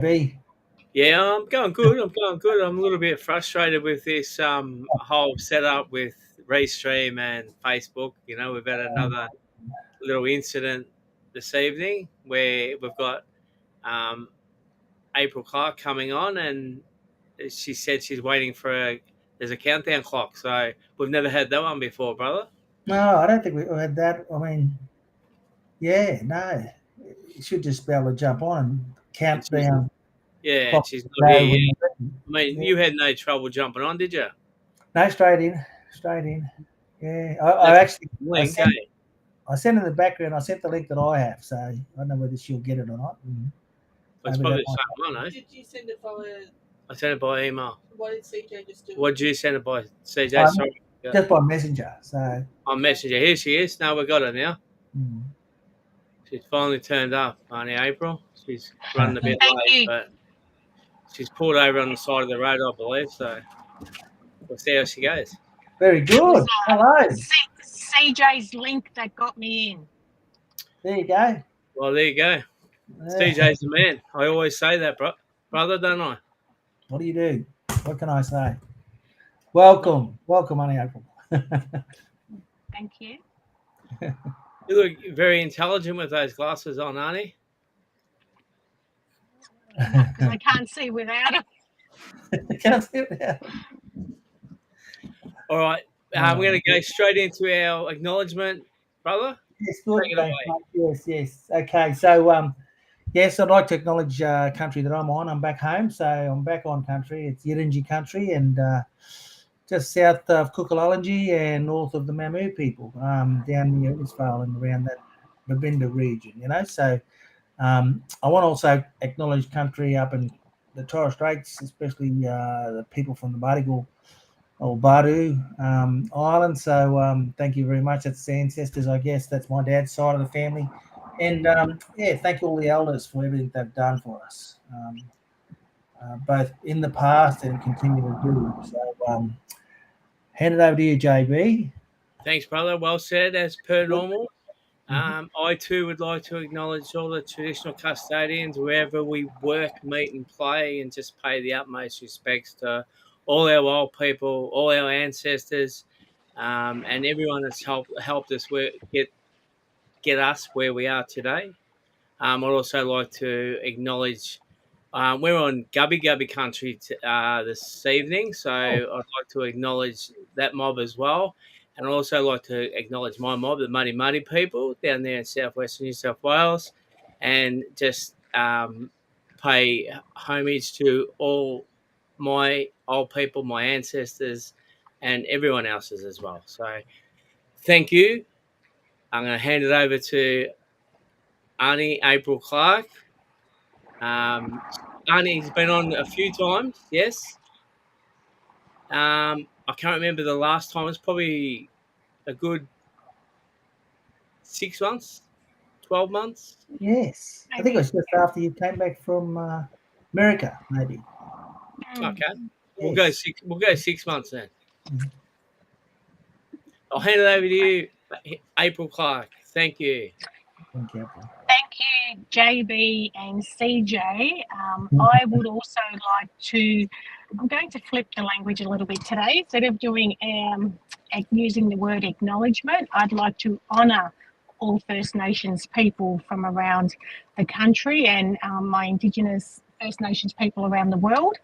B. Yeah, I'm going good. I'm a little bit frustrated with this whole setup with Restream and Facebook. You know, we've had another little incident this evening where we've got um, April Clark coming on, and she said she's waiting for there's a countdown clock. So we've never had that one before, brother. No, I don't think we had that. I mean, yeah, no. You should just be able to jump on and And count down. yeah, and Clock she's not low here when yet. you're ready. I mean, Yeah. you had no trouble jumping on, did you? No, straight in. Straight in. Yeah. I That's actually link, eh? I sent in the background, I sent the link that I have, so I don't know whether she'll get it or not. It's Maybe probably that the might same one, eh? Did you send it via? I sent it by email. Why did CJ just do it? What did you send it by, CJ? Sorry. just by messenger. So On Messenger. Here she is. No, we got her now. mm. She's finally turned up, Auntie April. She's running a bit Thank late, you. but she's pulled over on the side of the road, I believe. So we'll see how she goes. Very good. Hello. CJ's link that got me in. There you go. Well, there you go. CJ's the man. I always say that, brother, don't I? What do you do? What can I say? Welcome, Auntie April. Thank you. You look very intelligent with those glasses on, Auntie. Because I can't see without them. Can't see it now. All right. We're going to go straight into our acknowledgement, brother. Yes, good. Take it away. Yes. Okay, so yes, I'd like to acknowledge country that I'm on. I'm back home, so I'm back on country. It's Yirinji country, and just south of Kukulalunji and north of the Mamu people, down near Innisfail and around that Babinda region. You know, so I want to also acknowledge country up in the Torres Straits, especially the people from the Badigal or Badu Island. So thank you very much. That's the ancestors, I guess. That's my dad's side of the family. And thank all the elders for everything they've done for us, both in the past and continue to do. So hand it over to you, JB. Thanks, brother. Well said, as per normal. I too would like to acknowledge all the traditional custodians wherever we work, meet, and play, and just pay the utmost respects to all our old people, all our ancestors, and everyone that's helped us get us where we are today. I'd also like to acknowledge we're on Gubby country this evening, so I'd like to acknowledge that mob as well. And I'd also like to acknowledge my mob, the Muddy people down there in southwestern New South Wales, and just pay homage to all my old people, my ancestors, and everyone else's as well. So thank you. I'm going to hand it over to Auntie April Clark. Auntie has been on a few times, yes. I can't remember the last time. It's probably a good 6 months, 12 months. Yes, I think it was just after you came back from America, maybe. Okay, we'll go 6 months then. I'll hand it over to you, April Clark. Thank you. Thank you. Thank you, JB and CJ. I would also like to, I'm going to flip the language a little bit today. Instead of doing using the word acknowledgement, I'd like to honour all First Nations people from around the country and my Indigenous First Nations people around the world.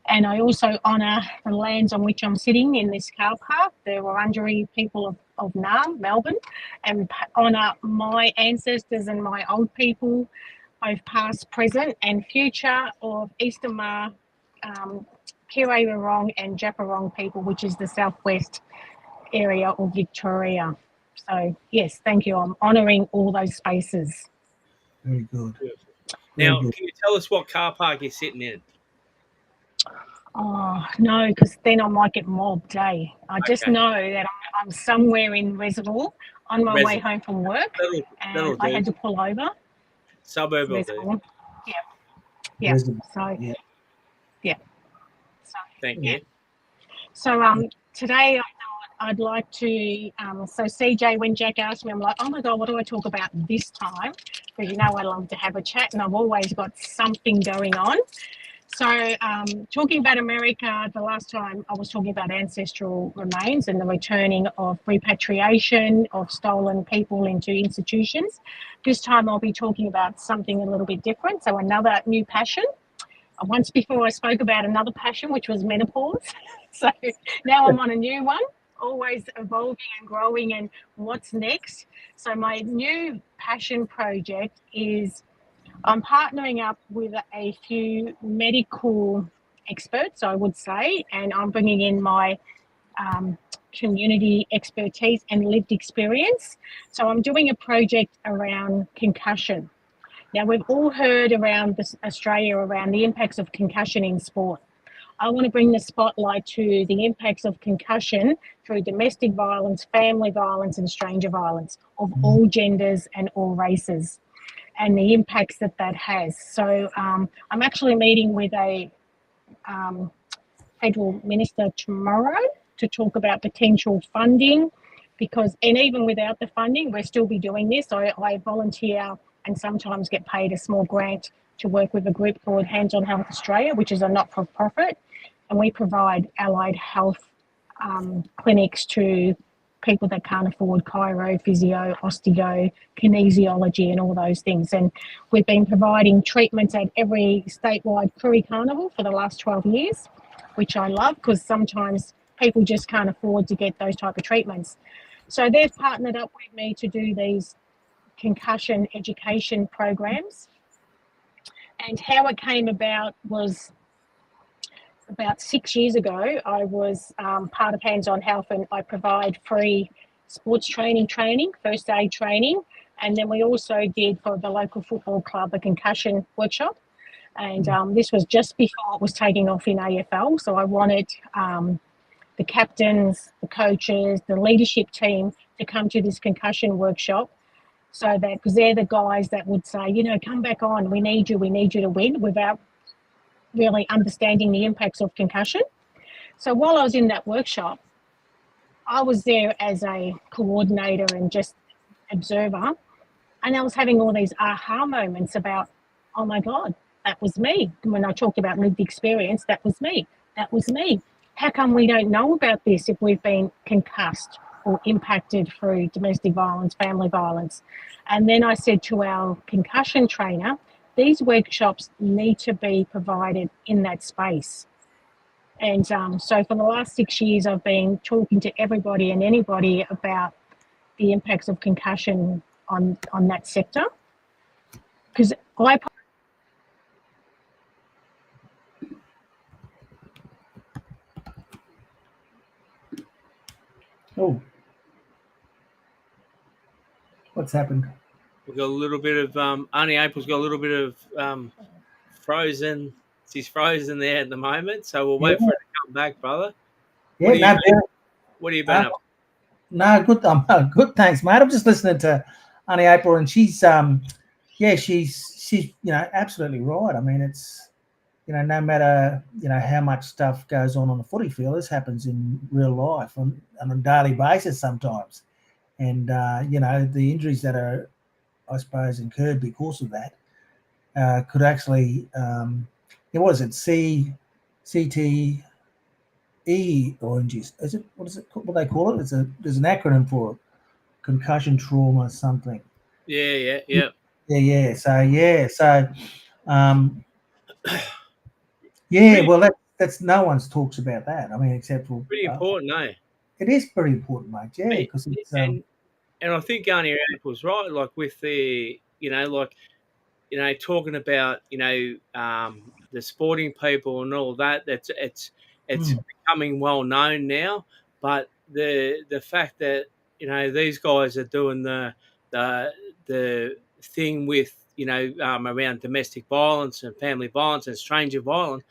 And I also honour the lands on which I'm sitting in this car park, the Wurundjeri people of Naarm, Melbourne, and honour my ancestors and my old people, both past, present and future, of Eastern Maar, Kirrawurrung and Djapurrung people, which is the southwest area of Victoria. So, yes, thank you. I'm honouring all those spaces. Very good. Now, can you tell us what car park you're sitting in? Oh, no, because then I might get mobbed, eh? I just know that I'm somewhere in Reservoir on my way home from work, and I had to pull over. Suburb of Reservoir. Yeah. So, yeah. So, thank you. So, today I thought I'd like to, so CJ, when Jack asked me, I'm like, oh my God, what do I talk about this time? because you know I love to have a chat and I've always got something going on. So talking about America, the last time I was talking about ancestral remains and the returning of repatriation of stolen people into institutions. This time I'll be talking about something a little bit different. So another new passion. Once before I spoke about another passion, which was menopause. So now I'm on a new one, always evolving and growing and what's next. So my new passion project is I'm partnering up with a few medical experts, I would say, and I'm bringing in my community expertise and lived experience. So I'm doing a project around concussion. Now, we've all heard around Australia around the impacts of concussion in sport. I want to bring the spotlight to the impacts of concussion through domestic violence, family violence, and stranger violence of all genders and all races, and the impacts that has. So I'm actually meeting with a federal minister tomorrow to talk about potential funding, because, and even without the funding, we'll still be doing this. I volunteer and sometimes get paid a small grant to work with a group called Hands on Health Australia, which is a not-for-profit, and we provide allied health clinics to people that can't afford chiro, physio, osteo, kinesiology and all those things. And we've been providing treatments at every statewide Koori Carnival for the last 12 years, which I love because sometimes people just can't afford to get those type of treatments. So they've partnered up with me to do these concussion education programs. And how it came about was about 6 years ago. I was part of Hands on Health, and I provide free sports training, first aid training, and then we also did for the local football club a concussion workshop. And this was just before it was taking off in AFL. So I wanted the captains, the coaches, the leadership team to come to this concussion workshop, so that, because they're the guys that would say, you know, come back on, we need you to win, without really understanding the impacts of concussion. So while I was in that workshop, I was there as a coordinator and just observer, and I was having all these aha moments about, oh my God, that was me. When I talked about lived experience, that was me. How come we don't know about this if we've been concussed or impacted through domestic violence, family violence? And then I said to our concussion trainer, these workshops need to be provided in that space. And so for the last 6 years, I've been talking to everybody and anybody about the impacts of concussion on that sector. Because Oh, what's happened? We've got a little bit of Auntie April's got a little bit of frozen. She's frozen there at the moment, so we'll wait for her to come back, brother. Yeah, What are you been up? No, good. Good. Thanks, mate. I'm just listening to Auntie April, and she's she's absolutely right. I mean, it's no matter how much stuff goes on the footy field, this happens in real life on a daily basis sometimes, and the injuries that are, I suppose, incurred because of that could actually what is it, CTE oranges? Is it, what do they call it? There's an acronym for it. Concussion trauma something. Yeah. So well, that's no one's talks about that. I mean, except for pretty important, eh? It is pretty important, mate. Yeah, because it's and I think Auntie April's right. Like with the talking about the sporting people and all that. It's becoming well known now. But the fact that these guys are doing the thing with around domestic violence and family violence and stranger violence,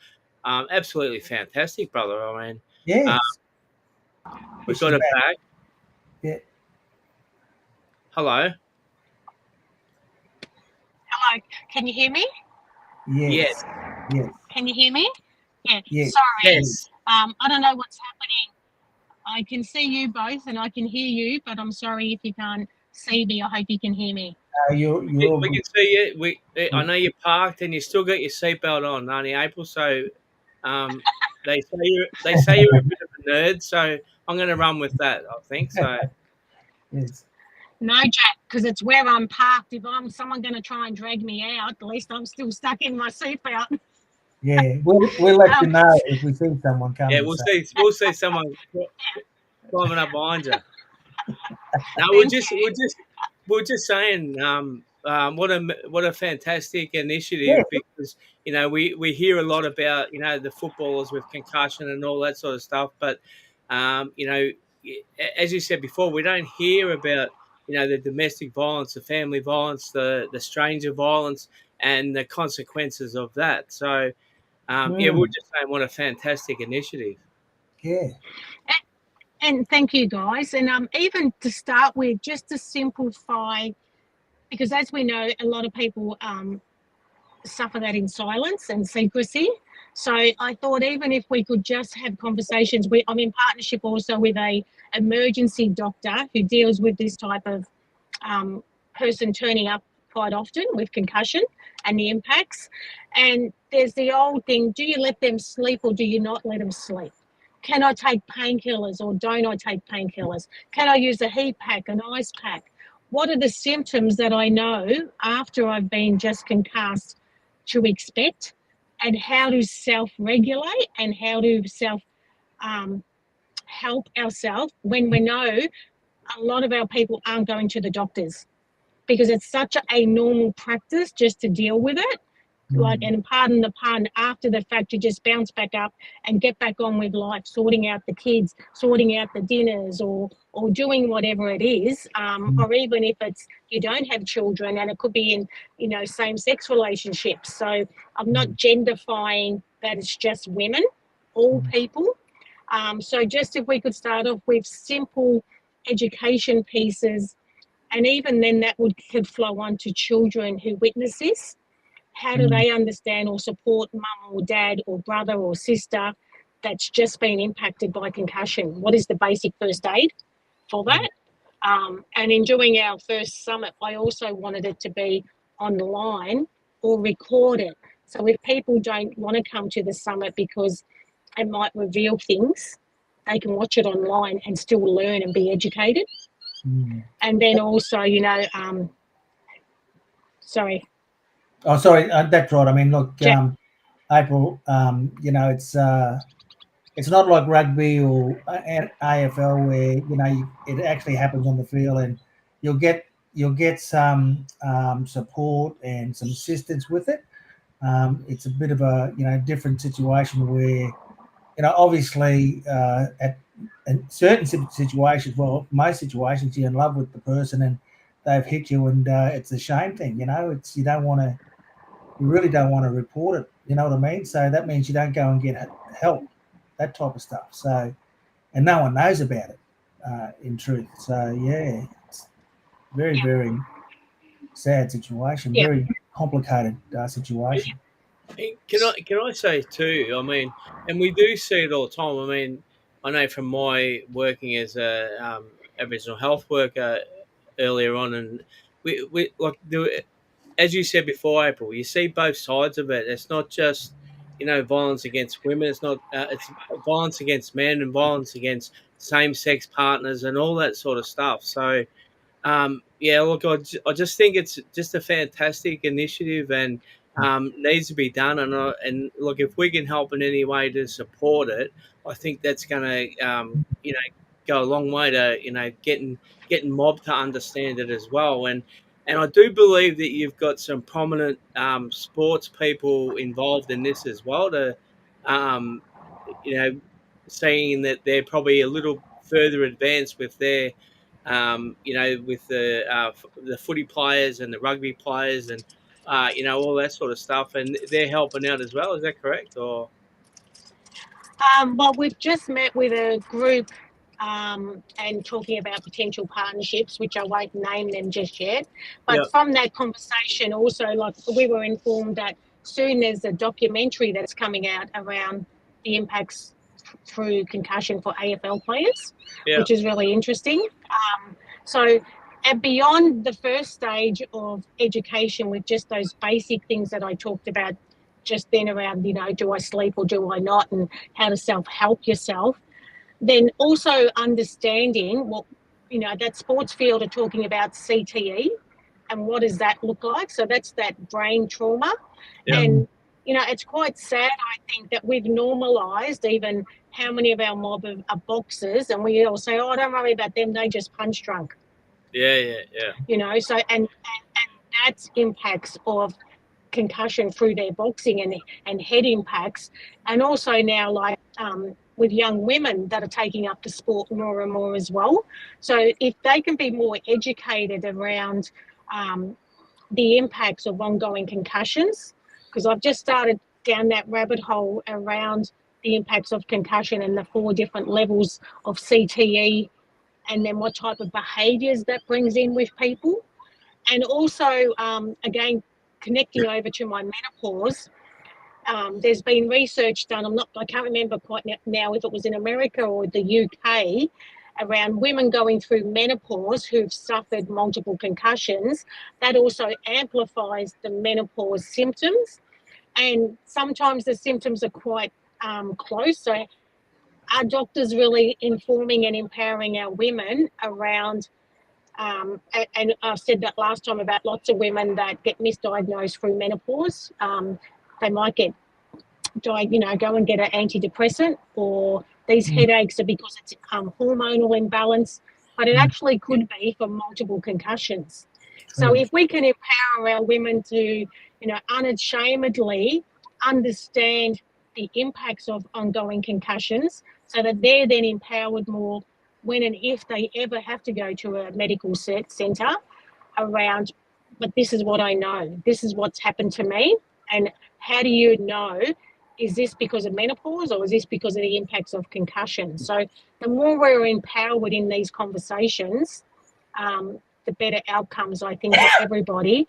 absolutely fantastic, brother. I mean, yes, we've got it back. Yeah. Hello. Hello, can you hear me? Yes. Can you hear me? Yeah. Yes. Sorry. Yes. I don't know what's happening. I can see you both and I can hear you, but I'm sorry if you can't see me. I hope you can hear me. You're all We good. can see you. I know you parked and you still got your seatbelt on, aren't you, April? So they say you're a bit of a nerd, so I'm going to run with that, I think. So Yes. No, Jack, because it's where I'm parked. If I'm someone going to try and drag me out, at least I'm still stuck in my seatbelt. Yeah, we'll let you Um, know if we see someone yeah, coming. we'll see someone climbing up behind you. No, Thank we're just saying, what a fantastic Yeah. initiative, because we hear a lot about the footballers with concussion and all that sort of stuff, but as you said before, we don't hear about the domestic violence, the family violence, the stranger violence, and the consequences of that. So yeah, we're just saying what a fantastic initiative. Yeah. And thank you, guys. And even to start with, just to simplify, because as we know, a lot of people suffer that in silence and secrecy. So I thought even if we could just have conversations, I'm in partnership also with a emergency doctor who deals with this type of person turning up quite often with concussion and the impacts. And there's the old thing, do you let them sleep or do you not let them sleep? Can I take painkillers or don't I take painkillers? Can I use a heat pack, an ice pack? What are the symptoms that I know after I've been just concussed to expect, and how to self-regulate and how to help ourselves when we know a lot of our people aren't going to the doctors because it's such a normal practice just to deal with it. Like, and pardon the pun, after the fact, you just bounce back up and get back on with life, sorting out the kids, sorting out the dinners, or doing whatever it is, or even if it's you don't have children and it could be in same-sex relationships. So I'm not genderifying that it's just women, all people. So just if we could start off with simple education pieces, and even then that could flow on to children who witness this. How do they understand or support mum or dad or brother or sister that's just been impacted by concussion? What is the basic first aid for that? And in doing our first summit, I also wanted it to be online or recorded. So if people don't want to come to the summit because it might reveal things, they can watch it online and still learn and be educated. And then also, sorry. Oh, sorry. That's right. I mean, look, Jack. April. It's not like rugby or AFL where it actually happens on the field, and you'll get some support and some assistance with it. It's a bit of a different situation where obviously in certain situations, well, most situations, you're in love with the person and they've hit you, and it's a shame thing. It's you really don't want to report it. You know what I mean? So that means you don't go and get help, that type of stuff. So, and no one knows about it, in truth. So yeah, it's very, very sad situation, Yeah. very complicated situation. Can I say too? I mean, and we do see it all the time. I mean, I know from my working as a Aboriginal health worker earlier on, and we like as you said before, April. You see both sides of it. It's not just violence against women. It's not. It's violence against men and violence against same-sex partners and all that sort of stuff. So yeah, look, I just think it's just a fantastic initiative and needs to be done. And look, if we can help in any way to support it, I think that's going to go a long way to getting mob to understand it as well. And I do believe that you've got some prominent sports people involved in this as well to um, saying that they're probably a little further advanced with their with the footy players and the rugby players and all that sort of stuff, and they're helping out as well. Is that correct? Or Well, we've just met with a group and talking about potential partnerships, which I won't name them just yet. But yeah, from that conversation, also, like we were informed that soon there's a documentary that's coming out around the impacts through concussion for AFL players, yeah, which is really interesting. So And beyond the first stage of education with just those basic things that I talked about just then around, do I sleep or do I not, and how to self-help yourself, then also understanding what, that sports field are talking about CTE and what does that look like. So that's that brain trauma. Yeah. And, it's quite sad, I think, that we've normalised even how many of our mob are boxers, and we all say, oh, don't worry about them, they just punch drunk. Yeah. So and that's impacts of concussion through their boxing and head impacts, and also now with young women that are taking up the sport more and more as well. So if they can be more educated around the impacts of ongoing concussions, because I've just started down that rabbit hole around the impacts of concussion and the 4 different levels of CTE, and then what type of behaviours that brings in with people. And also, again, connecting over to my menopause, there's been research done. I can't remember quite now if it was in America or the UK, around women going through menopause who've suffered multiple concussions. That also amplifies the menopause symptoms, and sometimes the symptoms are quite close. So our doctors really informing and empowering our women around, and I've said that last time about lots of women that get misdiagnosed through menopause. They might go and get an antidepressant, or these headaches are because it's hormonal imbalance, but it actually could be for multiple concussions. So if we can empower our women to, unashamedly understand the impacts of ongoing concussions, so that they're then empowered more when and if they ever have to go to a medical centre around, but this is what I know, this is what's happened to me, and how do you know, is this because of menopause or is this because of the impacts of concussion? So the more we're empowered in these conversations, the better outcomes, I think, for everybody.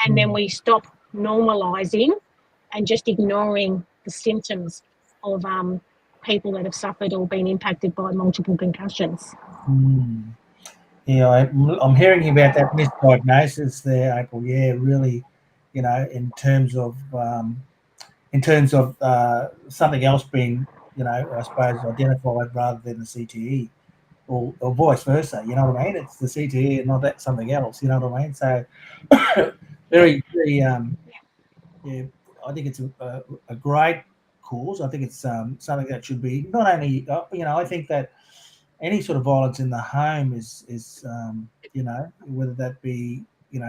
And then we stop normalising and just ignoring the symptoms of people that have suffered or been impacted by multiple concussions. Yeah, I'm hearing about that misdiagnosis there, April. Yeah, really, in terms of something else being, I suppose, identified rather than the CTE, or vice versa. You know what I mean? It's the CTE and not that something else. You know what I mean? So, very, very, yeah. I think it's a great cause. I think it's something that should be not only, I think that any sort of violence in the home is whether that be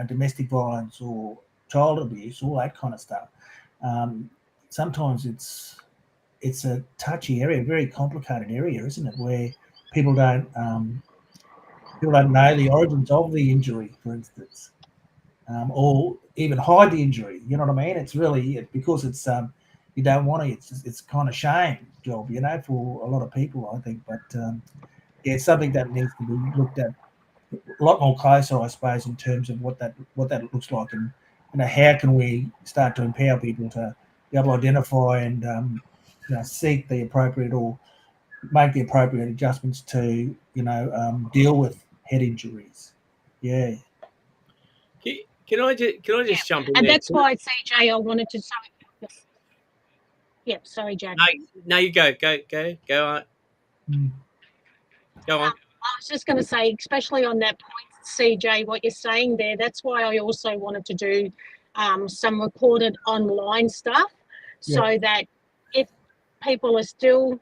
domestic violence or child abuse, all that kind of stuff. Sometimes it's a touchy area, very complicated area, isn't it? Where people don't know the origins of the injury, for instance, or even hide the injury. You know what I mean? It's really because it's you don't want to. It's kind of shame job, for a lot of people, I think. But yeah, it's something that needs to be looked at a lot more closer, I suppose, in terms of what that looks like, and how can we start to empower people to be able to identify and seek the appropriate or make the appropriate adjustments to deal with head injuries. Yeah. Can I just jump in and there? that's why, CJ, I wanted to say. Yep, sorry, Jack. No, you go on. Go on. I was just going to say, especially on that point, CJ, what you're saying there, that's why I also wanted to do some recorded online stuff, so that if people are still,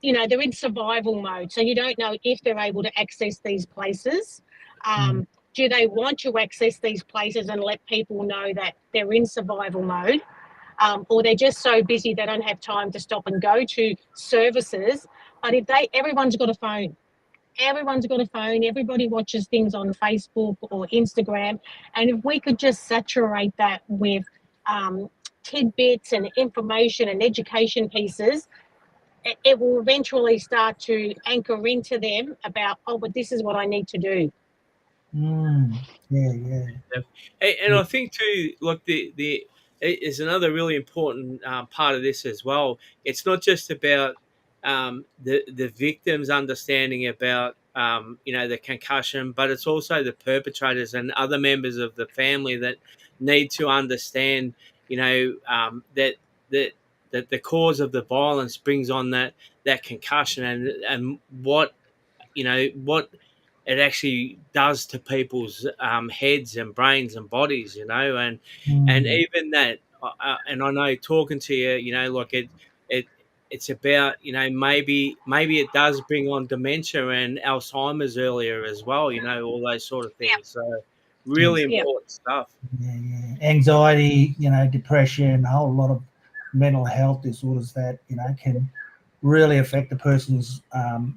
they're in survival mode, so you don't know if they're able to access these places. Do they want to access these places and let people know that they're in survival mode? Or they're just so busy they don't have time to stop and go to services. But if everyone's got a phone. Everyone's got a phone. Everybody watches things on Facebook or Instagram. And if we could just saturate that with tidbits and information and education pieces, it will eventually start to anchor into them about, but this is what I need to do. Yeah. And I think too, like the is another really important part of this as well. It's not just about the victims understanding about the concussion, but it's also the perpetrators and other members of the family that need to understand, that that the cause of the violence brings on that concussion, and what what it actually does to people's heads and brains and bodies, and even that, and I know talking to you, like it it's about, maybe it does bring on dementia and Alzheimer's earlier as well, all those sort of things. So really Yes. important stuff. Yeah. Anxiety, depression, a whole lot of mental health disorders that can really affect the person's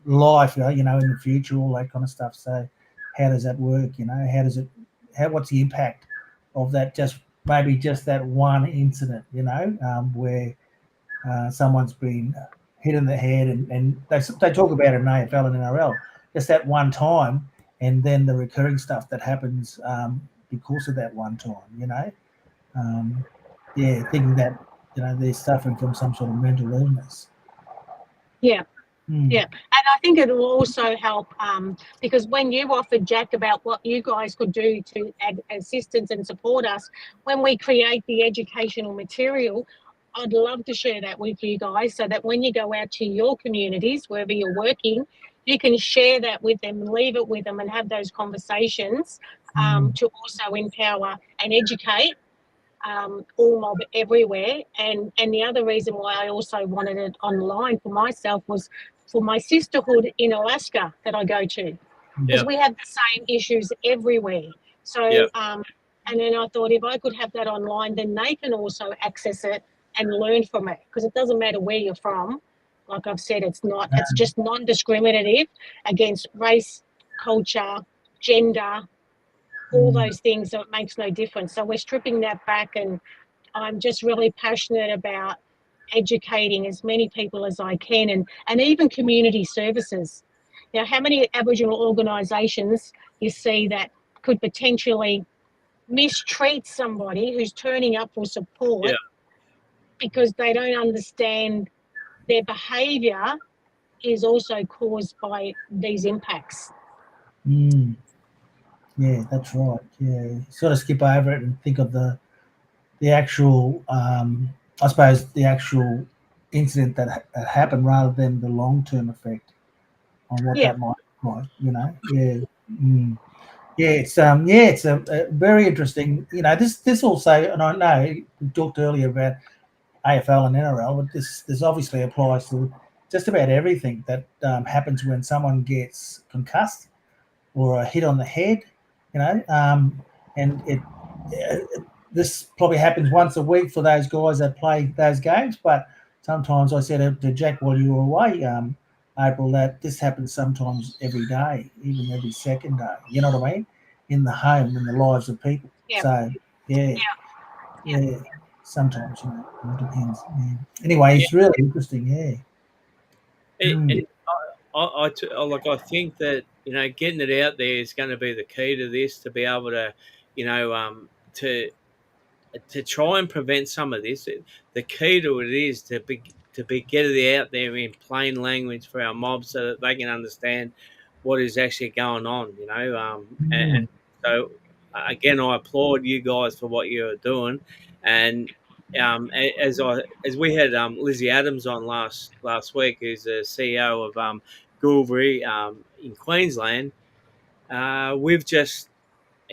life, in the future, all that kind of stuff. So how does that work? What's the impact of that? Maybe just that one incident, where someone's been hit in the head, and they talk about it in AFL and NRL, just that one time, and then the recurring stuff that happens because of that one time, thinking that they're suffering from some sort of mental illness. Yeah. Yeah, and I think it will also help because when you offered, Jack, about what you guys could do to add assistance and support us when we create the educational material, I'd love to share that with you guys so that when you go out to your communities, wherever you're working, you can share that with them, leave it with them, and have those conversations to also empower and educate all mob everywhere. And the other reason why I also wanted it online for myself was for my sisterhood in Alaska that I go to, because we have the same issues everywhere. So and then I thought if I could have that online, then they can also access it and learn from it, because it doesn't matter where you're from. Like I've said, it's just non-discriminative against race, culture, gender, all those things, so it makes no difference. So we're stripping that back, and I'm just really passionate about educating as many people as I can, and even community services. Now, how many Aboriginal organisations you see that could potentially mistreat somebody who's turning up for support because they don't understand their behaviour is also caused by these impacts. Yeah, that's right. Yeah, sort of skip over it and think of the actual, I suppose, the actual incident that happened rather than the long-term effect on what that might look like. It's a very interesting. This also, and I know we talked earlier about AFL and NRL, but this obviously applies to just about everything that happens when someone gets concussed or a hit on the head, and this probably happens once a week for those guys that play those games. But sometimes I said to Jack while you were away, April, that this happens sometimes every day, even every second day. You know what I mean? In the home, in the lives of people. So sometimes it depends. Yeah. Anyway, it's really interesting. I think that getting it out there is going to be the key to this, to be able to to try and prevent some of this. The key to it is to get it out there in plain language for our mobs so that they can understand what is actually going on. And so again, I applaud you guys for what you're doing. And as we had Lizzie Adams on last week, who's the CEO of Gulbury in Queensland, we've just,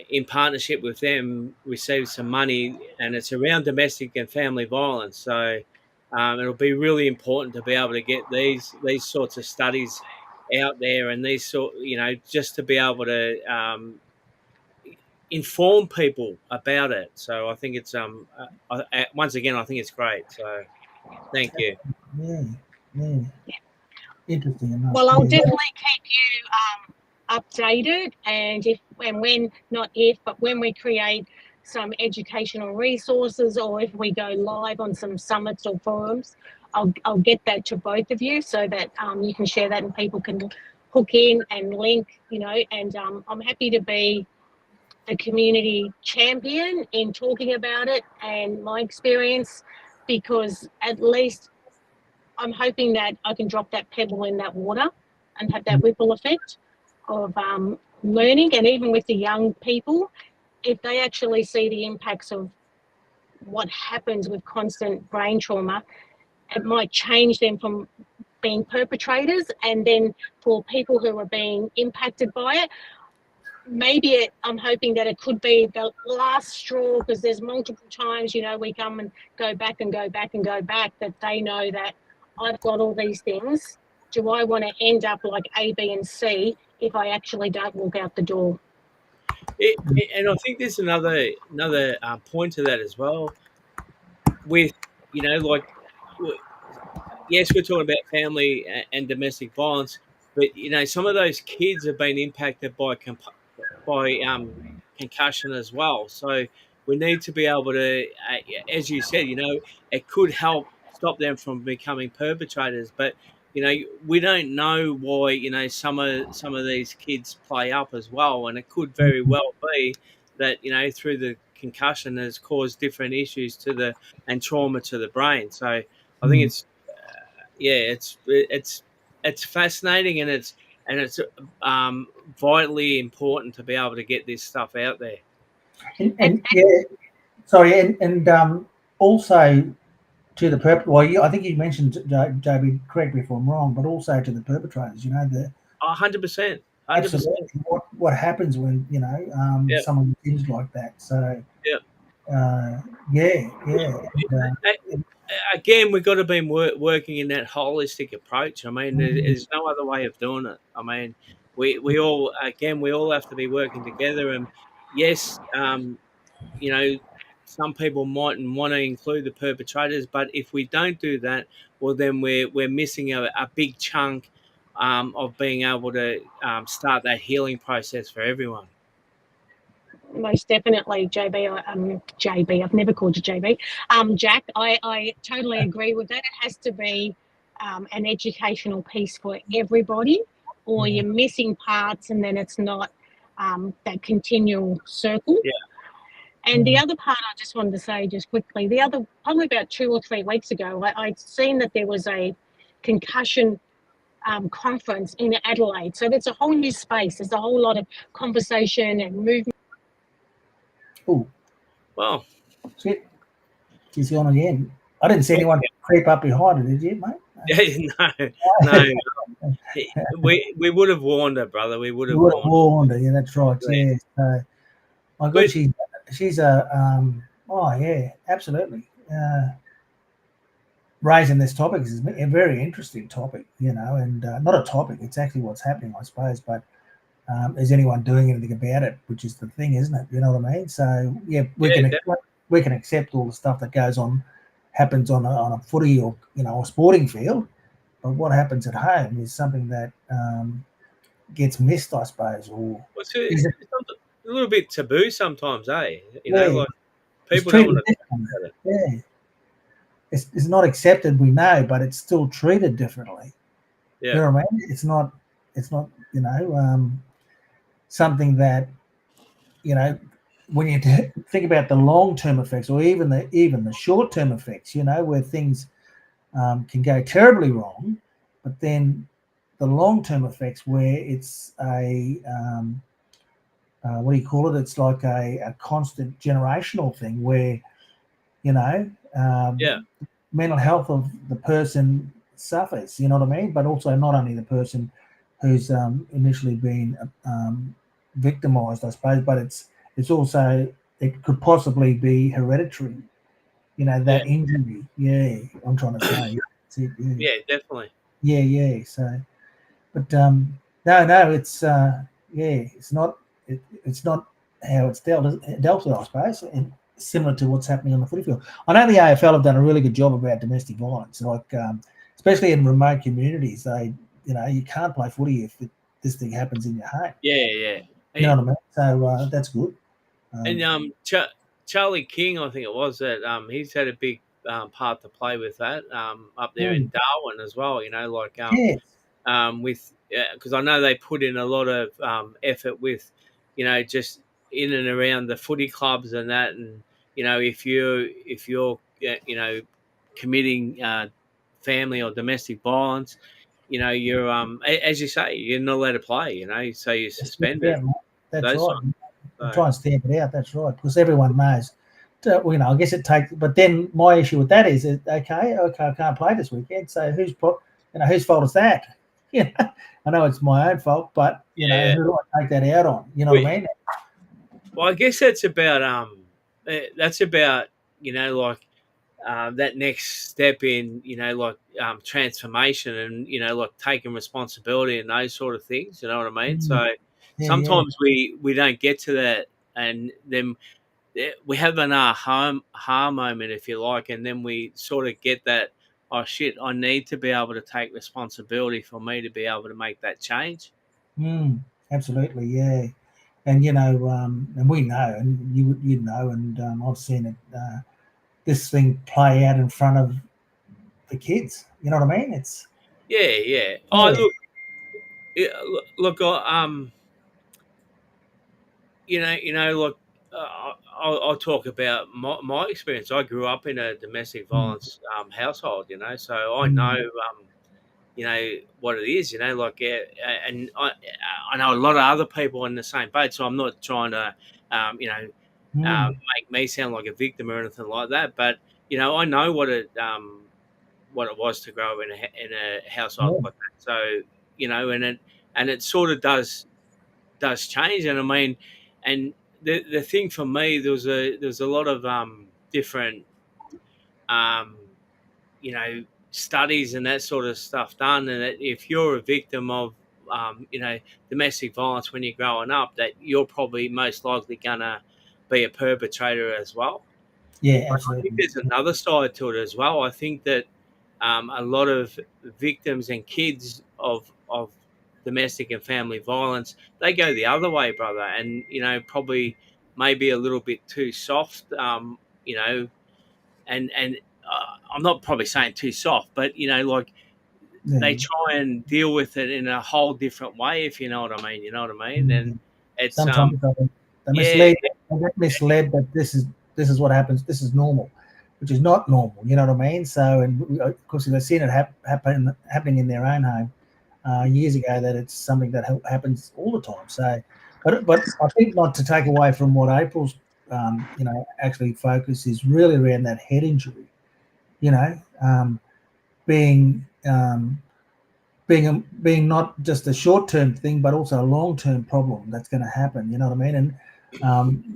in partnership with them, received some money, and it's around domestic and family violence. So it'll be really important to be able to get these sorts of studies out there, and just to be able to inform people about it. So I think it's once again, I think it's great. So thank you. Yeah. Interesting enough. Well, I'll definitely keep you updated, and when we create some educational resources, or if we go live on some summits or forums, I'll get that to both of you so that you can share that and people can hook in and link, and I'm happy to be the community champion in talking about it and my experience, because at least I'm hoping that I can drop that pebble in that water and have that ripple effect. of learning, and even with the young people, if they actually see the impacts of what happens with constant brain trauma, it might change them from being perpetrators, and then for people who are being impacted by it, maybe I'm hoping that it could be the last straw, because there's multiple times, we come and go back and go back and go back, that they know that I've got all these things. Do I want to end up like A, B, and C if I actually don't walk out the door? And I think there's another point to that as well. With yes, we're talking about family and domestic violence, but some of those kids have been impacted by concussion as well. So we need to be able to, as you said, it could help stop them from becoming perpetrators. But we don't know why some of these kids play up as well, and it could very well be that through the concussion has caused different issues and trauma to the brain. So I think it's it's fascinating, and it's vitally important to be able to get this stuff out there. And sorry, and also to the I think you mentioned, JB, correct me if I'm wrong, but also to the perpetrators. 100%. Absolutely. What happens when someone gets injured like that? So again, we've got to be working in that holistic approach. I mean, there's no other way of doing it. I mean, we all have to be working together. And yes, some people mightn't want to include the perpetrators, but if we don't do that, well, then we're missing a big chunk of being able to start that healing process for everyone. Most definitely, JB. I've never called you JB. Jack, I totally agree with that. It has to be an educational piece for everybody, or you're missing parts, and then it's not that continual circle. Yeah. And the other part I just wanted to say just quickly, probably about 2 or 3 weeks ago, I'd seen that there was a concussion conference in Adelaide. So there's a whole new space. There's a whole lot of conversation and movement. Oh, wow. Shit. She's gone again. I didn't see anyone creep up behind her, did you, mate? No. We would have warned her, brother. We would have warned her. Yeah, that's right. Yeah. So, my God, she's a absolutely. Raising this topic is a very interesting topic, and not a topic. It's actually what's happening, I suppose. But is anyone doing anything about it? Which is the thing, isn't it? You know what I mean? So we can accept all the stuff that happens on a footy or a sporting field, but what happens at home is something that gets missed, I suppose. Or it's a little bit taboo sometimes, eh? Like people don't want to talk about it. Yeah. It's not accepted, we know, but it's still treated differently. Yeah. You know what I mean? It's not something that, when you think about the long-term effects, or even the short-term effects, where things can go terribly wrong, but then the long-term effects where it's a what do you call it? It's like a constant generational thing where, mental health of the person suffers, you know what I mean? But also not only the person who's initially been victimized, I suppose, but it's also, it could possibly be hereditary, that injury. Yeah, I'm trying to say. Yeah, definitely. Yeah. So, but no, it's it's not how it's dealt with, I suppose, and similar to what's happening on the footy field. I know the AFL have done a really good job about domestic violence, like especially in remote communities. They, you can't play footy if this thing happens in your home. Yeah. You know what I mean? So that's good. And Charlie King, I think it was, that he's had a big part to play with that up there in Darwin as well. With because I know they put in a lot of effort with, just in and around the footy clubs and that, and if you're committing family or domestic violence, you're as you say, you're not allowed to play. So you're suspended. Yeah, that's Those right. So- Try and stamp it out. That's right, because everyone knows. I guess it takes. But then my issue with that is, okay, I can't play this weekend. So whose fault is that? I know it's my own fault, but who do I take that out on? You know what I mean? Well, I guess that's about like that next step in transformation and like taking responsibility and those sort of things. You know what I mean? So sometimes we don't get to that, and then we have an aha moment, if you like, and then we sort of get that. Oh shit! I need to be able to take responsibility for me to be able to make that change. Absolutely, yeah. And and we know, and you know, and I've seen it. This thing play out in front of the kids. You know what I mean? It's yeah. Oh look. Look. I'll talk about my experience. I grew up in a domestic violence household. So I know what it is. And I know a lot of other people in the same boat. So I'm not trying to make me sound like a victim or anything like that. But I know what it was to grow up in a household like that. So and it sort of does change. And I mean, and the thing for me, there's a lot of different studies and that sort of stuff done, and that if you're a victim of domestic violence when you're growing up, that you're probably most likely gonna be a perpetrator as well. Yeah, I absolutely. think there's another side to it as well. I think that a lot of victims and kids of domestic and family violence, they go the other way, brother, and probably maybe a little bit too soft, and I'm not probably saying too soft, but they try and deal with it in a whole different way, if you know what I mean. You know what I mean? And it's sometimes they get misled that this is what happens. This is normal, which is not normal. You know what I mean? So, and of course, they've seen it happening in their own home years ago. That it's something that happens all the time. So, but I think not to take away from what April's actually focus is really around that head injury. Being being not just a short-term thing, but also a long-term problem that's going to happen. You know what I mean? And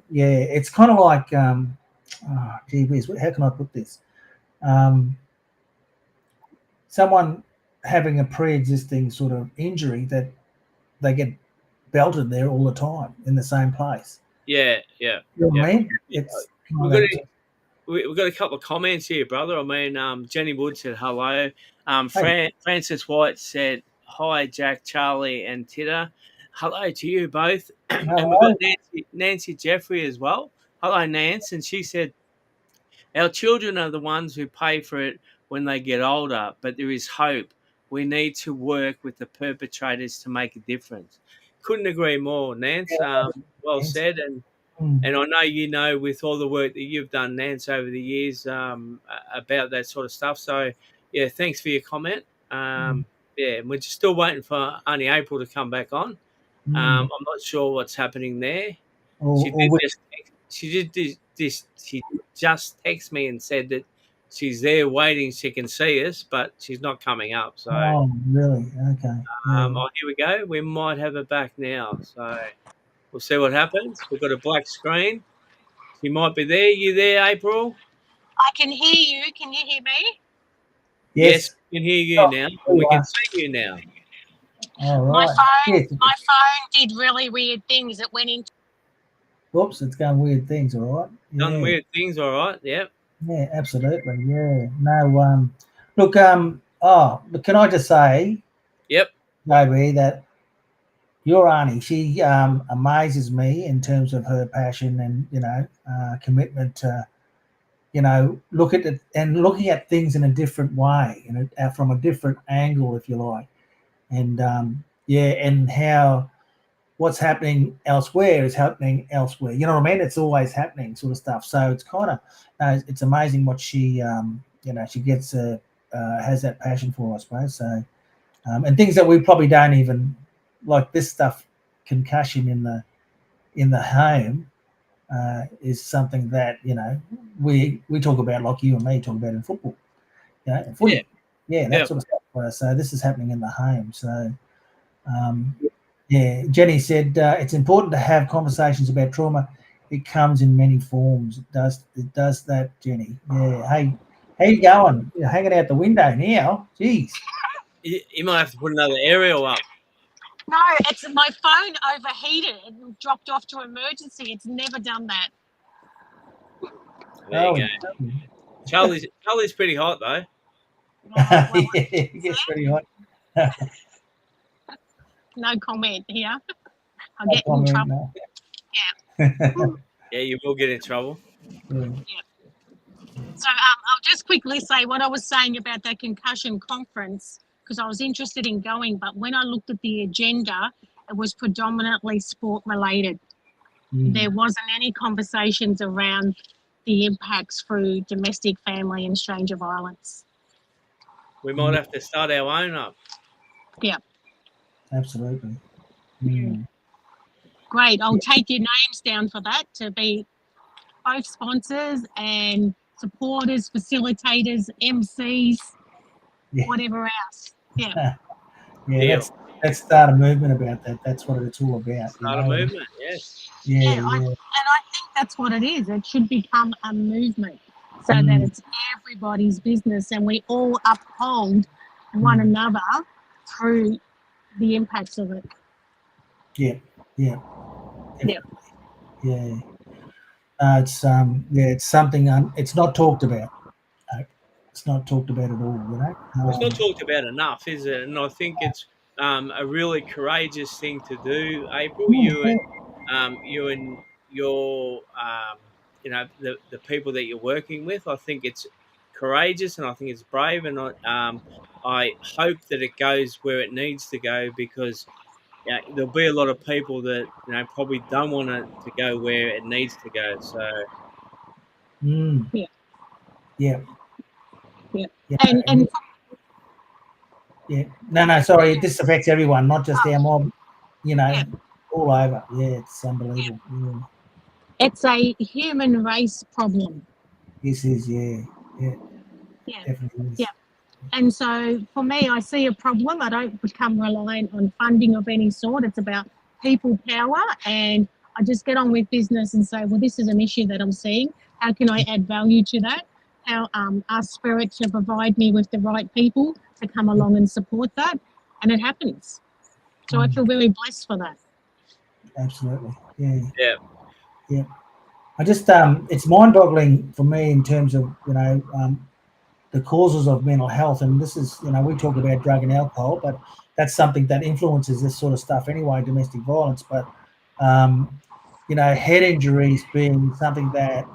it's kind of like, gee whiz, how can I put this? Someone having a pre-existing sort of injury that they get belted there all the time in the same place. Yeah. You know what I mean? It's we've got a couple of comments here, brother. I mean, Jenny Wood said hello. Francis White said hi, Jack, Charlie, and Titter. Hello to you both. And we've got Nancy Jeffrey as well. Hello, Nance. And she said, our children are the ones who pay for it when they get older, but there is hope. We need to work with the perpetrators to make a difference. Couldn't agree more, Nance. Well said. And I know with all the work that you've done, Nance, over the years about that sort of stuff. So, yeah, thanks for your comment. And we're just still waiting for Auntie April to come back on. I'm not sure what's happening there. She just texted me and said that she's there waiting. She can see us, but she's not coming up. So, oh, really? Okay. Here we go. We might have her back now. So we'll see what happens. We've got a black screen. She might be there. You there, April? I can hear you. Can you hear me? Yes, we can hear you now. We can see you now. All right. My phone did really weird things. It went into. Whoops, it's going weird things. All right. Done weird things. All right. Yep. Yeah, absolutely. Yeah. No. Look. But can I just say? Yep. Maybe that your auntie, she amazes me in terms of her passion and commitment to looking at things in a different way and from a different angle, if you like, and and how what's happening elsewhere is happening elsewhere. You know what I mean? It's always happening, sort of stuff. So it's kind of it's amazing what she she gets has that passion for, I suppose. So and things that we probably don't even like. This stuff, concussion in the home, is something that we talk about, like you and me talk about in football, footy, that sort of stuff. So this is happening in the home. So Jenny said it's important to have conversations about trauma. It comes in many forms. It does that, Jenny. Yeah. Hey, how you going? You're hanging out the window now. Jeez. You might have to put another aerial up. No, it's my phone overheated and dropped off to emergency. It's never done that. There you go. Charlie's pretty hot though. Well, it gets pretty hot. No comment here. I'll get in trouble. No. Yeah, you will get in trouble. Yeah. So I'll just quickly say what I was saying about that concussion conference, because I was interested in going, but when I looked at the agenda, it was predominantly sport related. There wasn't any conversations around the impacts through domestic, family and stranger violence. We might have to start our own up. Yeah. Absolutely. Great. I'll take your names down for that to be both sponsors and supporters, facilitators, MCs, whatever else. Yeah. Let's start a movement about that. That's what it's all about. Start a movement, yes. And I think that's what it is. It should become a movement so that it's everybody's business and we all uphold one another through the impacts of it. Yeah. It's something. It's not talked about. It's not talked about at all. It's not talked about enough, is it? And I think it's a really courageous thing to do, April. You and your the people that you're working with. I think it's courageous and I think it's brave, and I hope that it goes where it needs to go, because there'll be a lot of people that probably don't want it to go where it needs to go. So No, sorry. This affects everyone, not just our mob. All over. Yeah, it's unbelievable. Yeah. It's a human race problem. This is definitely is. Yeah. And so for me, I see a problem. I don't become reliant on funding of any sort. It's about people power, and I just get on with business and say, well, this is an issue that I'm seeing. How can I add value to that? How ask Spirit to provide me with the right people to come along and support that, and it happens. So I feel very blessed for that. Absolutely. Yeah. I just it's mind-boggling for me in terms of the causes of mental health, and this is we talk about drug and alcohol, but that's something that influences this sort of stuff anyway, domestic violence. But head injuries being something that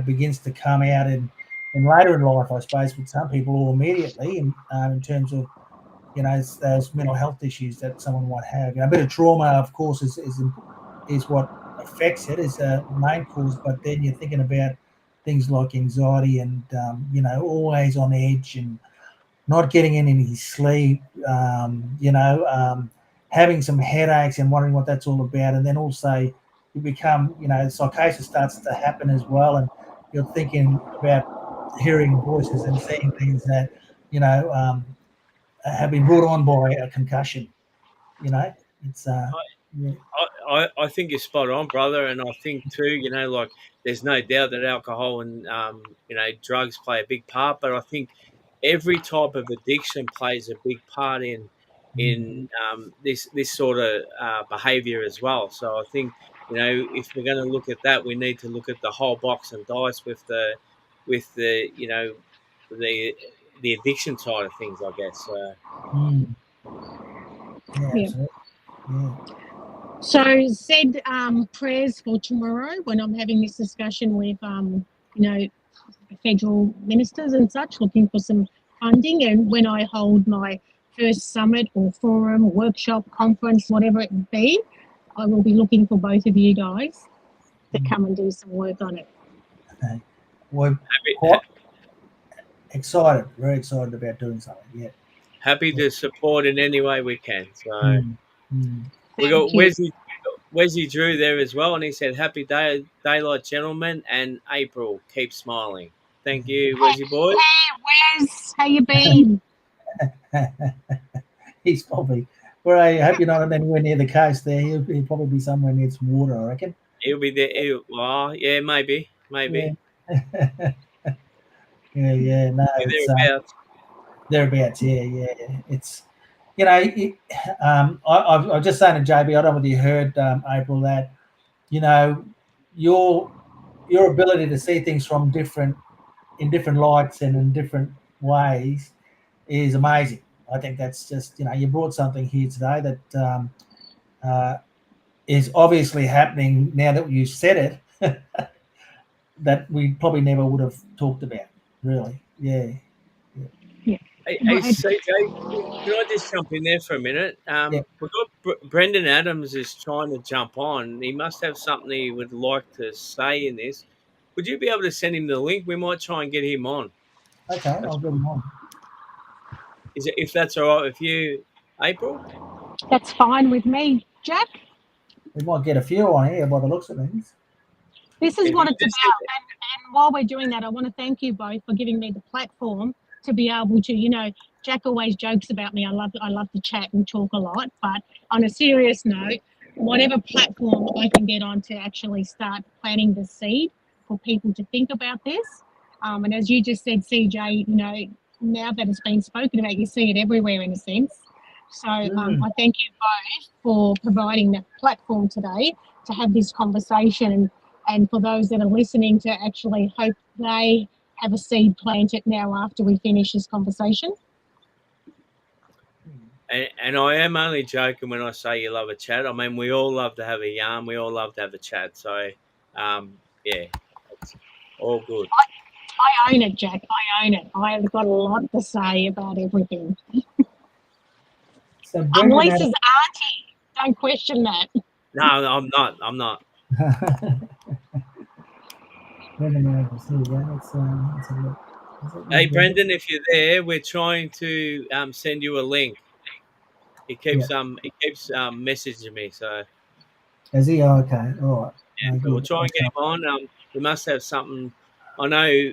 begins to come out in later in life, I suppose, with some people, or immediately in terms of those mental health issues that someone might have. A bit of trauma, of course, is what affects it, is a main cause. But then you're thinking about things like anxiety and always on edge and not getting any sleep, having some headaches and wondering what that's all about. And then also you become, psychosis starts to happen as well, and you're thinking about hearing voices and seeing things that have been brought on by a concussion. It's I think you're spot on, brother, and I think too, like there's no doubt that alcohol and drugs play a big part, but I think every type of addiction plays a big part in this sort of behaviour as well. So I think if we're going to look at that, we need to look at the whole box and dice with the the addiction side of things, I guess. Absolutely. So said prayers for tomorrow when I'm having this discussion with federal ministers and such, looking for some funding, and when I hold my first summit or forum, workshop, conference, whatever it be, I will be looking for both of you guys to come and do some work on it. We're quite excited, very excited about doing something. happy to support in any way we can. So we got Thank you. Wesley Drew there as well, and he said, "Happy daylight, gentlemen, and April, keep smiling." Thank you, Wesley boy. Hey, Wes, how you been? He's probably. Well, I hope you're not anywhere near the coast there. He'll probably be somewhere near some water, I reckon. He'll be there. Well, yeah, maybe. Yeah. yeah. No, it's Thereabouts. thereabouts. Yeah. It's I was just saying to JB, I don't know whether you heard April that your ability to see things from different lights and in different ways is amazing. I think that's just you brought something here today that is obviously happening now that you said it that we probably never would have talked about. Really, yeah. Hey, CJ, can I just jump in there for a minute? Yeah. We've got Brendan Adams is trying to jump on. He must have something he would like to say in this. Would you be able to send him the link? We might try and get him on. Okay, I'll get him on. If that's all right with you, April? That's fine with me, Jack. We might get a few on here by the looks of things. This is what it's about. And while we're doing that, I want to thank you both for giving me the platform to be able to, Jack always jokes about me. I love to chat and talk a lot. But on a serious note, whatever platform I can get on to actually start planting the seed for people to think about this. And as you just said, CJ, now that it's been spoken about, you see it everywhere in a sense. So I thank you both for providing that platform today to have this conversation and for those that are listening to actually hope they have a seed planted now after we finish this conversation. And I am only joking when I say you love a chat. I mean, we all love to have a yarn. We all love to have a chat. So, yeah, it's all good. I own it, Jack. I own it. I've got a lot to say about everything. So I'm Lisa's auntie. Don't question that. No, I'm not. I'm not. Hey, Brendan, if you're there, we're trying to send you a link. He keeps messaging me. So is he? Oh, okay, all right. yeah, so we'll try and get him on. We must have something. I know.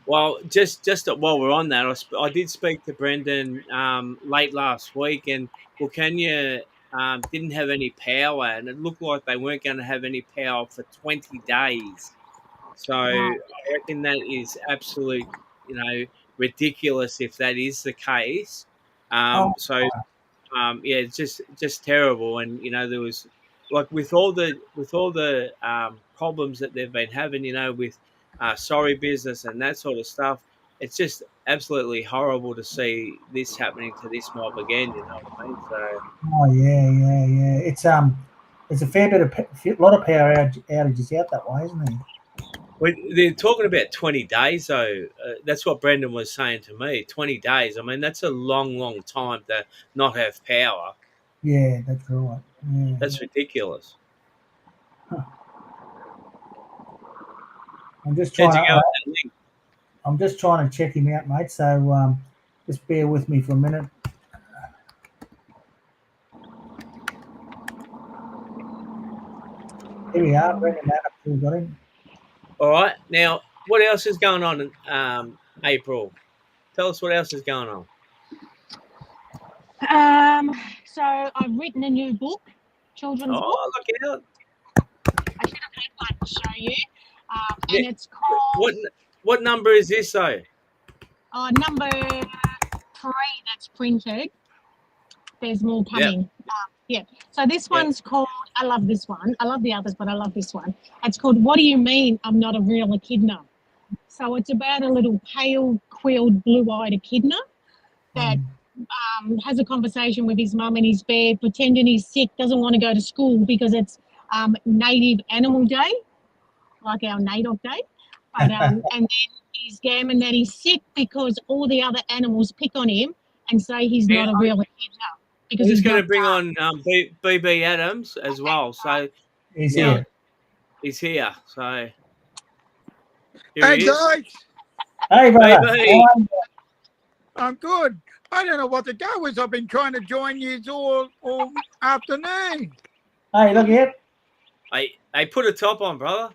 Well, just while we're on that, I did speak to Brendan late last week, and Wilcannia didn't have any power, and it looked like they weren't going to have any power for 20 days. So I reckon that is absolute, ridiculous if that is the case. It's just terrible, and there was with all the problems that they've been having, with sorry business and that sort of stuff. It's just absolutely horrible to see this happening to this mob again. You know what I mean? So. Oh yeah. It's a fair bit of lot of power outages out that way, isn't it? They're talking about 20 days, though. That's what Brendan was saying to me. 20 days. I mean, that's a long, long time to not have power. Yeah, that's right. Yeah. That's ridiculous. Huh. I'm just trying to check him out, mate. So just bear with me for a minute. Here we are, Brendan Adams. We've got him. All right. Now, what else is going on in April? Tell us what else is going on. So I've written a new book, children's book. Oh, look out! I should have had one to show you. And it's called. What number is this though? Number 3 that's printed. There's more coming. Yep. So this one's called. I love this one. I love the others, but I love this one. It's called "What Do You Mean I'm Not a Real Echidna?" So it's about a little pale, quilled, blue-eyed echidna that has a conversation with his mum in his bed, pretending he's sick, doesn't want to go to school because it's Native Animal Day, like our NAIDOC Day. But and then he's gamming that he's sick because all the other animals pick on him and say he's not a real echidna. Because he's going to bring on BB Adams as well. So he's here. He's here. So hey guys. Hey, brother. I'm good. I don't know what the go is. I've been trying to join you all afternoon. Hey, look here. I put a top on, brother.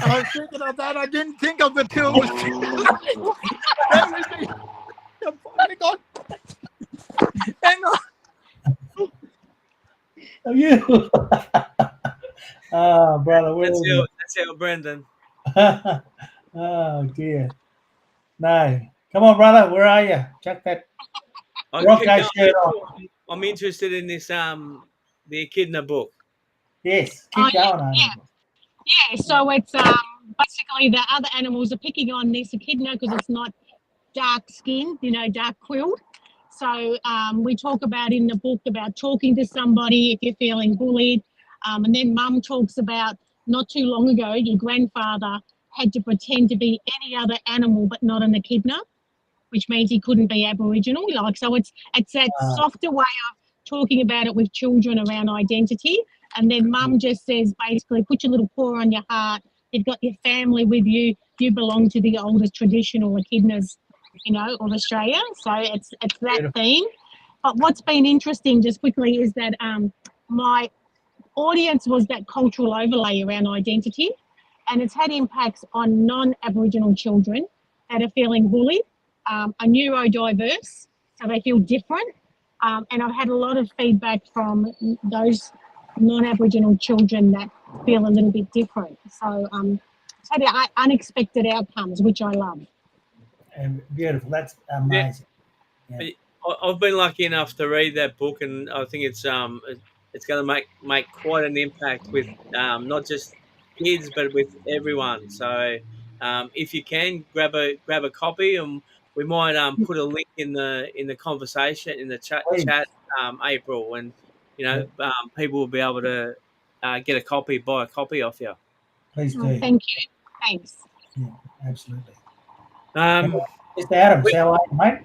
I was thinking of that. I didn't think of it till it was too late. That was me. I finally got. Hang on. Oh, you. Oh, brother. That's how Brendan. Oh, dear. No. Come on, brother. Where are you? Chuck that Rocco shirt on. I'm interested in this the Echidna book. Yes. Keep going on. Yeah, so it's basically the other animals are picking on this echidna because it's not dark skinned, dark quilled. So we talk about in the book about talking to somebody if you're feeling bullied. And then Mum talks about not too long ago, your grandfather had to pretend to be any other animal but not an echidna, which means he couldn't be Aboriginal. So it's that softer way of talking about it with children around identity. And then Mum just says, basically, put your little paw on your heart. You've got your family with you. You belong to the oldest traditional echidnas, of Australia. So it's that theme. But what's been interesting, just quickly, is that my audience was that cultural overlay around identity, and it's had impacts on non-Aboriginal children that are feeling bullied, are neurodiverse, so they feel different. And I've had a lot of feedback from those non-Aboriginal children that feel a little bit different. So it's had unexpected outcomes, which I love. Beautiful. That's amazing. Yeah. I've been lucky enough to read that book, and I think it's going to make quite an impact with not just kids but with everyone. So if you can grab a copy, and we might put a link in the conversation in the chat, April, and people will be able to get a copy, buy a copy off you. Please do. Thank you. Thanks. Yeah, absolutely. Mr. Adams, how are you, mate?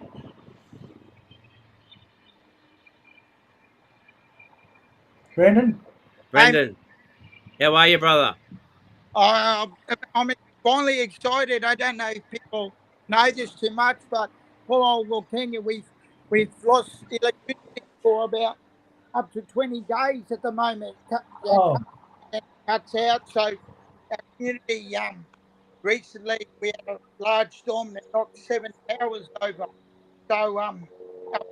Brendan, how are you, brother? I'm finally excited. I don't know if people know this too much, but poor old Wilkenya, we've lost electricity for about up to 20 days at the moment. Cuts out. So our community, recently we had a large storm that knocked 7 towers over. So our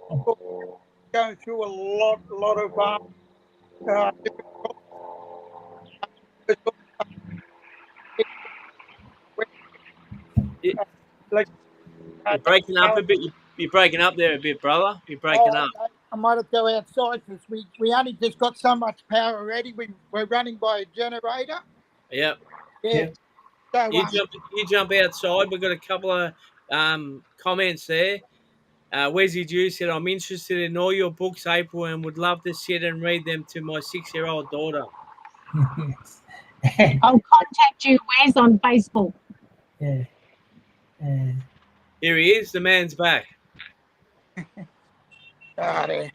people going through a lot of You're breaking up a bit. You're breaking up there a bit, brother. You're breaking up. Okay. I might have to go outside because we only just got so much power already. We're running by a generator. Yep. Yeah. So, you jump outside. We've got a couple of comments there. Wesley Dew said, I'm interested in all your books, April, and would love to sit and read them to my 6-year-old daughter. I'll contact you, Wes, on Facebook. Yeah. Here he is. The man's back. Right,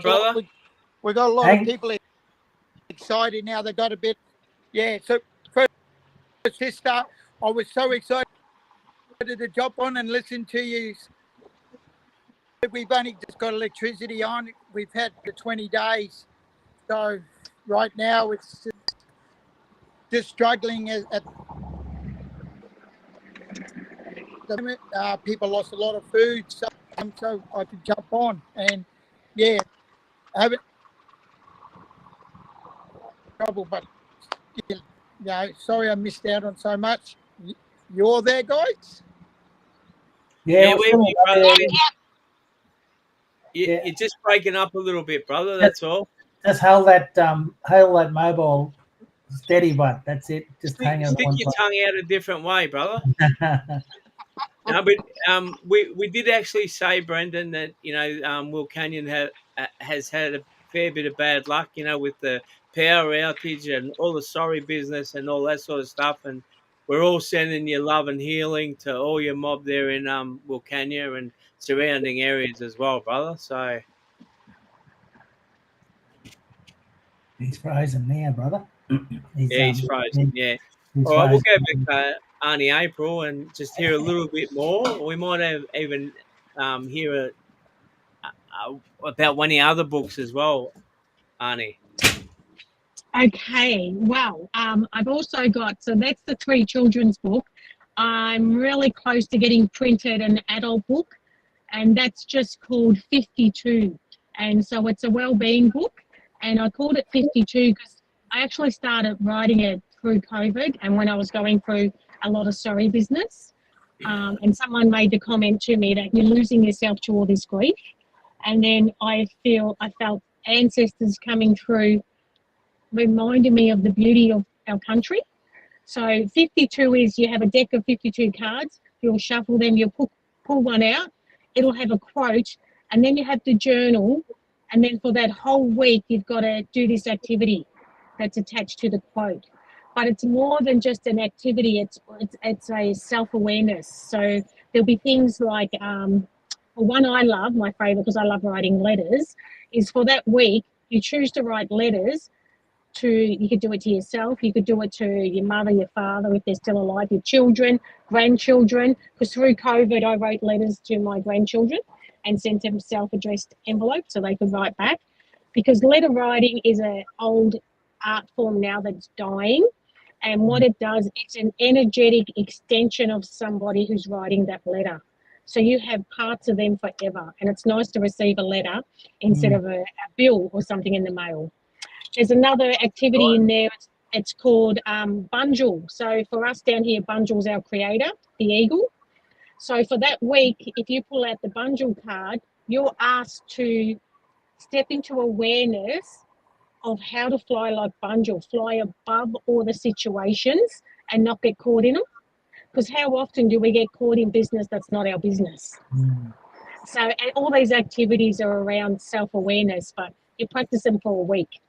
brother? We got a lot of people excited now. They got a bit. Yeah. So first, sister, I was so excited to jump on and listen to you. We've only just got electricity on. We've had the 20 days. So right now it's just struggling at the moment. People lost a lot of food, so I could jump on. And yeah, I haven't trouble, but sorry I missed out on so much. You're there, guys? Yeah, you're just breaking up a little bit, brother. That's all. Just hold that mobile steady, but that's it. Just hang on. Stick your tongue out a different way, brother. No, but we did actually say, Brendan, that Will Canyon has had a fair bit of bad luck, with the power outage and all the sorry business and all that sort of stuff, and we're all sending you love and healing to all your mob there in Wilcannia and surrounding areas as well, brother. So he's frozen now, brother. He's frozen. Yeah. He's all right, frozen. we'll go back Auntie April and just hear a little bit more. We might have even hear about one of the other books as well, Arnie. Okay, well, I've also got, so that's the 3 children's book. I'm really close to getting printed an adult book, and that's just called 52. And so it's a well-being book, and I called it 52 because I actually started writing it through COVID and when I was going through a lot of sorry business. And someone made the comment to me that you're losing yourself to all this grief. And then I felt ancestors coming through reminded me of the beauty of our country. So 52 is you have a deck of 52 cards, you'll shuffle them, you'll pull one out, it'll have a quote, and then you have to journal, and then for that whole week you've got to do this activity that's attached to the quote. But it's more than just an activity, it's a self-awareness. So there'll be things like, one I love, my favourite, because I love writing letters, is for that week you choose to write letters to, you could do it to yourself, you could do it to your mother, your father, if they're still alive, your children, grandchildren, because through COVID I wrote letters to my grandchildren and sent them self-addressed envelopes so they could write back, because letter writing is an old art form now that's dying, and what it does, it's an energetic extension of somebody who's writing that letter. So you have parts of them forever, and it's nice to receive a letter instead of a bill or something in the mail. There's another activity in there. It's called Bunjil. So for us down here, Bunjil's our creator, the eagle. So for that week, if you pull out the Bunjil card, you're asked to step into awareness of how to fly like Bunjil, fly above all the situations and not get caught in them. Because how often do we get caught in business that's not our business? So and all these activities are around self-awareness, but you practice them for a week,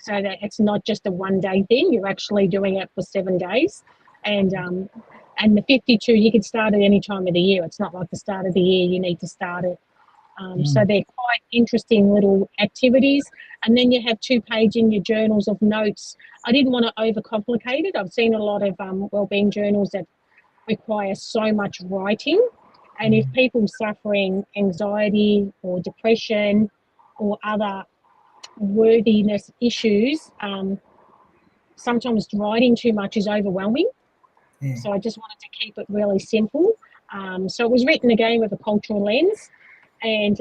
so that it's not just a one-day thing. You're actually doing it for 7 days. And the 52, you can start at any time of the year. It's not like the start of the year you need to start it. So they're quite interesting little activities. And then you have 2 pages in your journals of notes. I didn't want to overcomplicate it. I've seen a lot of wellbeing journals that require so much writing. And if people suffering anxiety or depression or other worthiness issues, sometimes writing too much is overwhelming. So I just wanted to keep it really simple. So it was written again with a cultural lens, and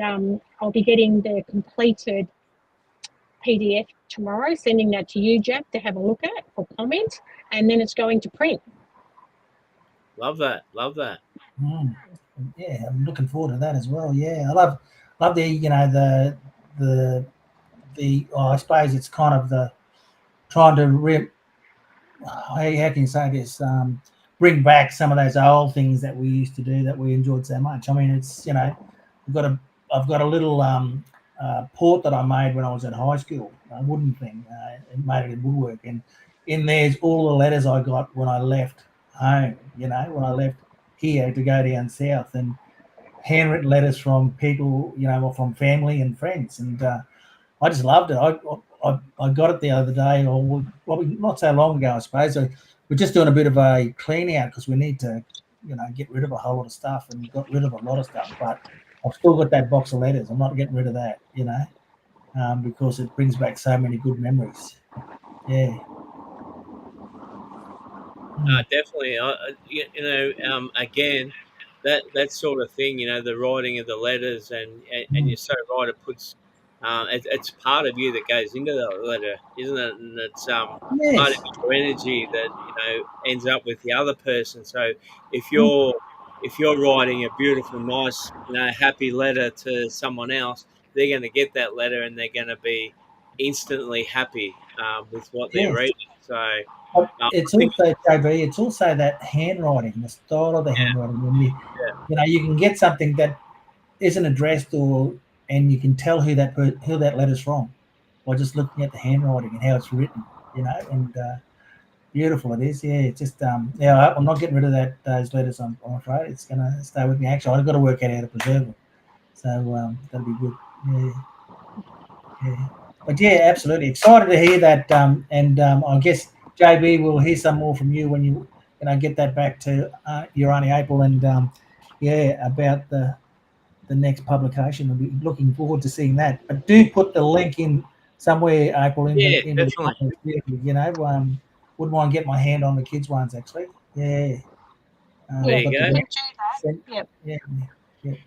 I'll be getting the completed PDF tomorrow, sending that to you, Jack, to have a look at or comment, and then it's going to print. Love that. Yeah, I'm looking forward to that as well. Yeah, I love the I suppose it's kind of the trying to how can you say this, bring back some of those old things that we used to do that we enjoyed so much. I mean, it's I've got a little port that I made when I was at high school, a wooden thing, made it in woodwork, and in there's all the letters I got when I left home, when I left here to go down south, and handwritten letters from people, or from family and friends, and I just loved it. I got it the other day, or not so long ago, I suppose. We're just doing a bit of a clean out because we need to, get rid of a whole lot of stuff, and got rid of a lot of stuff. But I've still got that box of letters. I'm not getting rid of that, because it brings back so many good memories. Yeah. Definitely. Again, that sort of thing, the writing of the letters, and you're so right. It puts it's part of you that goes into that letter, isn't it? And it's part of your energy that ends up with the other person. So if you're writing a beautiful, nice, happy letter to someone else, they're going to get that letter and they're going to be instantly happy with what they're reading. So. It's also, JB, it's also that handwriting, the style of the handwriting. When you can get something that isn't addressed, and you can tell who that letter's from by just looking at the handwriting and how it's written, and beautiful it is. Yeah, it's just I'm not getting rid of those letters. I'm afraid it's going to stay with me. Actually, I've got to work out how to preserve them. So that'll be good. Yeah. But yeah, absolutely excited to hear that. And I guess, JB, we'll hear some more from you when get that back to your Auntie April, and about the next publication. I'll be looking forward to seeing that. But do put the link in somewhere, April, into definitely. the comments. Wouldn't mind getting my hand on the kids' ones actually. Yeah. There you go. Yep.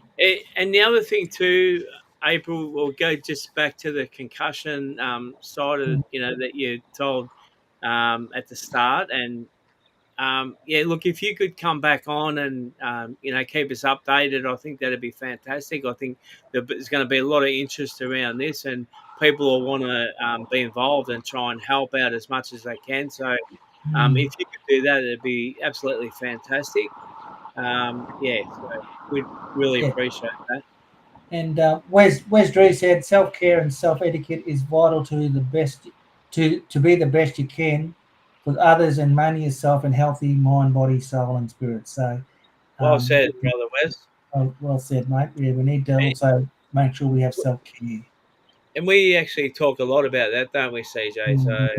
And the other thing too, April, we'll go just back to the concussion side of that you told at the start, and look, if you could come back on and keep us updated, I think that'd be fantastic. I think there's going to be a lot of interest around this, and people will want to be involved and try and help out as much as they can. So if you could do that, it'd be absolutely fantastic. So we'd really appreciate that. And Wes Drew said self-care and self-etiquette is vital to the best to be the best you can with others and mainly yourself in healthy mind, body, soul, and spirit. So well said, brother Wes. Well said, mate. Yeah, we need to also make sure we have self-care. And we actually talk a lot about that, don't we, CJ? So that's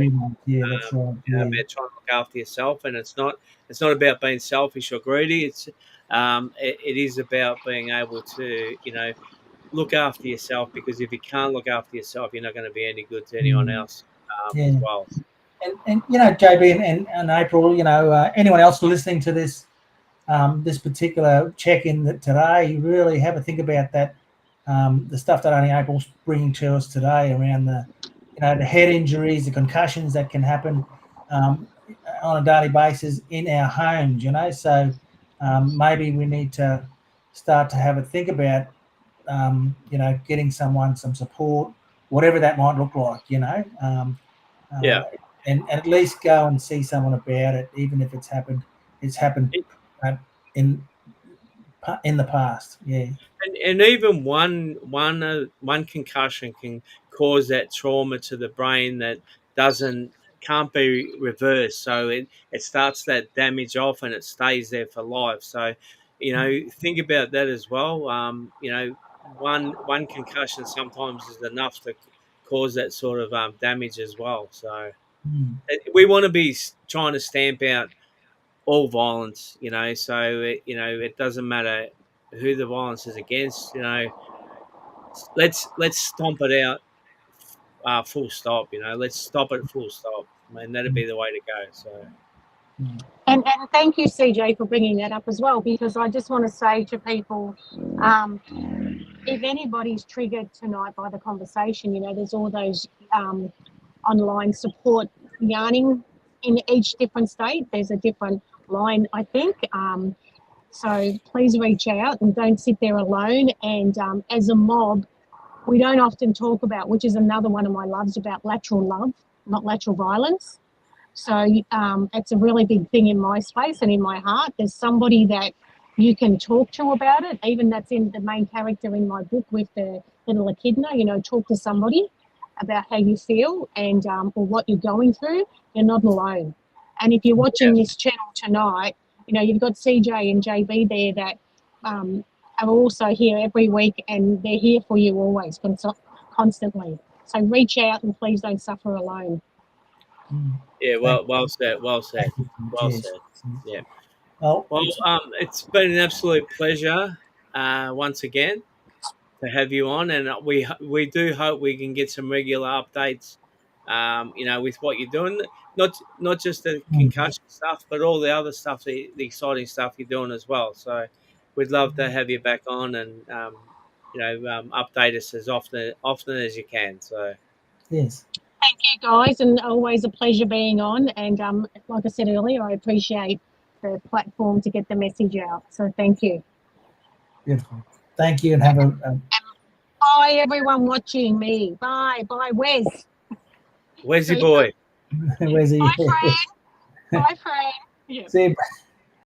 right. about trying to look after yourself, and it's not about being selfish or greedy. It's it is about being able to look after yourself, because if you can't look after yourself, you're not going to be any good to anyone else as well. And JB and April, anyone else listening to this this particular check-in today, you really have a think about that. The stuff that only April's bringing to us today around the head injuries, the concussions that can happen on a daily basis in our homes. So maybe we need to start to have a think about getting someone some support, whatever that might look like. And at least go and see someone about it, even if it's happened in the past. And even one concussion can cause that trauma to the brain that can't be reversed. So it starts that damage off, and it stays there for life. So think about that as well. One concussion sometimes is enough to cause that sort of damage as well. So we want to be trying to stamp out all violence, so it doesn't matter who the violence is against. Let's stomp it out, full stop. Let's stop it, full stop. I mean, that'd be the way to go. So and thank you, CJ, for bringing that up as well, because I just want to say to people, if anybody's triggered tonight by the conversation, there's all those online support yarning in each different state. There's a different line, I think. So please reach out and don't sit there alone. And as a mob, we don't often talk about, which is another one of my loves, about lateral love, not lateral violence. So it's a really big thing in my space and in my heart. There's somebody that you can talk to about it. Even that's in the main character in my book with the little echidna, talk to somebody about how you feel and or what you're going through. You're not alone. And if you're watching this channel tonight, you've got CJ and JB there that are also here every week, and they're here for you always, constantly. So reach out and please don't suffer alone. Yeah, well said. Yeah. Well, it's been an absolute pleasure once again to have you on, and we do hope we can get some regular updates. With what you're doing, not just the concussion stuff, but all the other stuff, the exciting stuff you're doing as well. So we'd love to have you back on and update us as often as you can. So yes. Thank you, guys, and always a pleasure being on. And like I said earlier, I appreciate the platform to get the message out. So thank you. Beautiful. Thank you, and have a bye, everyone watching me. Bye, Wes. Where's your boy? Where's he? Bye, friend. Bye, friend. Yeah. See you.